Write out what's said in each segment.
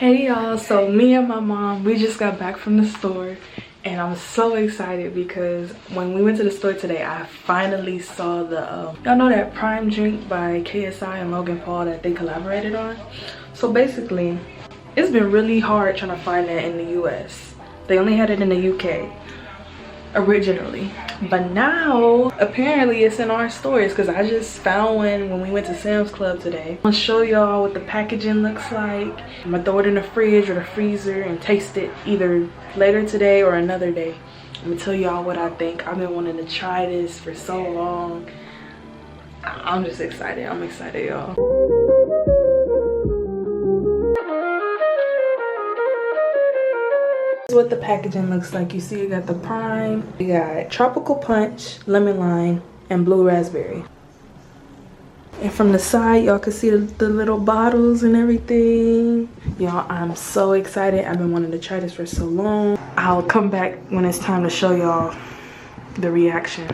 Hey y'all, so me and my mom, we just got back from the store and I'm so excited because when we went to the store today, I finally saw the y'all know that Prime drink by KSI and Logan Paul that they collaborated on. So basically it's been really hard trying to find that in the US. They only had it in the UK originally, but now apparently it's in our stores because I just found one when we went to Sam's Club today. I'm gonna show y'all what the packaging looks like. I'm gonna throw it in the fridge or the freezer and taste it either later today or another day. I'm gonna tell y'all what I think. I've been wanting to try this for so long. I'm just excited. I'm excited, y'all. What the packaging looks like. You see, you got the Prime, you got tropical punch, lemon lime, and blue raspberry. And from the side, y'all can see the little bottles and everything. Y'all, I'm so excited. I've been wanting to try this for so long. I'll come back when it's time to show y'all the reaction.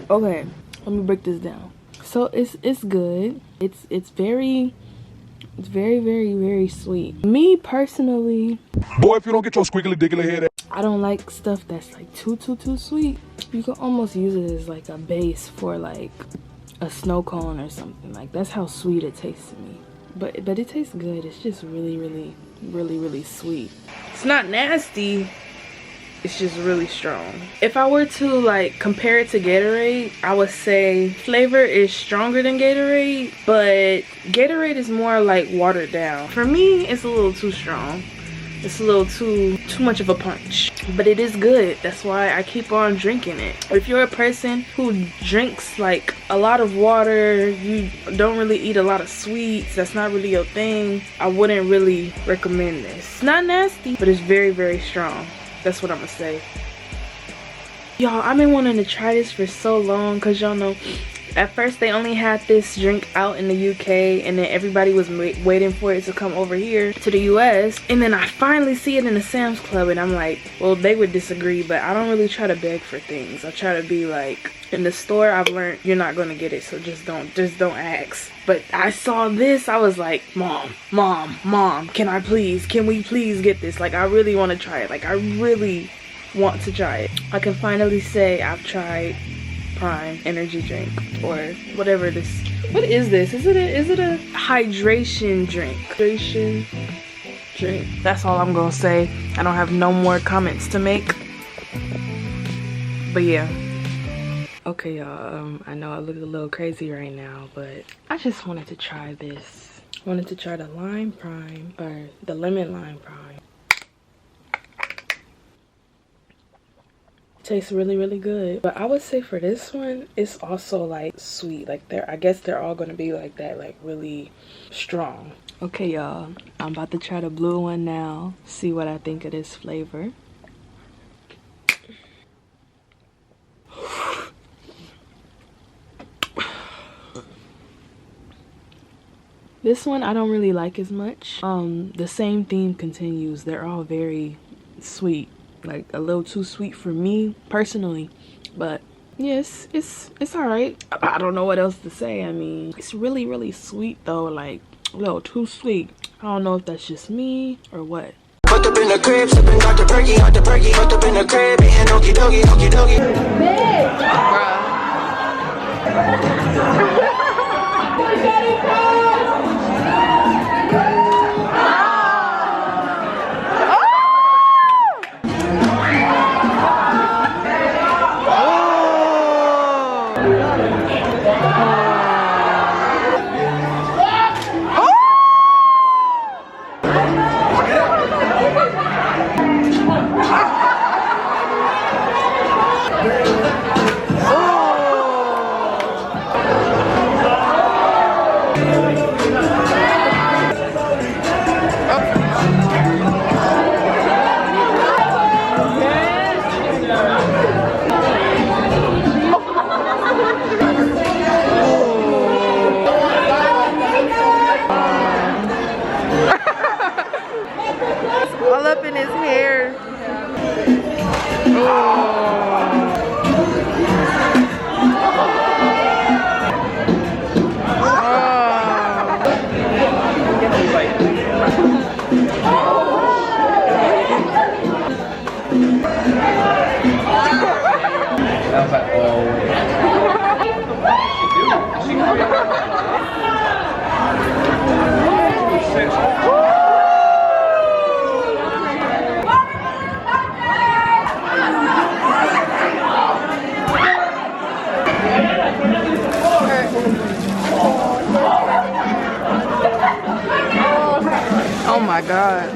Okay, let me break this down. So it's good. It's very very sweet. Me personally, boy, if you don't get your squiggly diggly head, I don't like stuff that's like too sweet. You can almost use it as like a base for like a snow cone or something. Like that's how sweet it tastes to me. But it tastes good. It's just really sweet. It's not nasty. It's just really strong. If I were to like compare it to Gatorade, I would say flavor is stronger than Gatorade, but Gatorade is more like watered down. For me, it's a little too strong. It's a little too much of a punch, but it is good. That's why I keep on drinking it. If you're a person who drinks like a lot of water, you don't really eat a lot of sweets, that's not really your thing, I wouldn't really recommend this. It's not nasty, but it's very strong. That's what I'm gonna say. Y'all, I've been wanting to try this for so long because y'all know at first they only had this drink out in the UK and then everybody was waiting for it to come over here to the US, and then I finally see it in the Sam's Club and I'm like, well, they would disagree, but I don't really try to beg for things. I try to be like, in the store I've learned you're not gonna get it, so just don't ask. But I saw this, I was like, mom, can we please get this? Like, I really want to try it. Like, I really want to try it. I can finally say I've tried Prime energy drink or whatever this. What is this? Is it a hydration drink? Hydration drink. That's all I'm gonna say. I don't have no more comments to make. But yeah. Okay, y'all, I know I look a little crazy right now, but I just wanted to try this. I wanted to try the lime Prime, or the lemon lime Prime. Tastes really good. But I would say for this one, it's also like sweet. Like I guess they're all gonna be like that, like really strong. Okay, y'all, I'm about to try the blue one now. See what I think of this flavor. This one I don't really like as much. The same theme continues. They're all very sweet, like a little too sweet for me personally, but yes, it's all right. I don't know what else to say. I mean, it's really sweet though, like a little too sweet. I don't know if that's just me or what. Put up in the crib, sipping Dr. Perky, out the Perky. Put up in the crib, eating okie dokie. in his hair. Oh my God.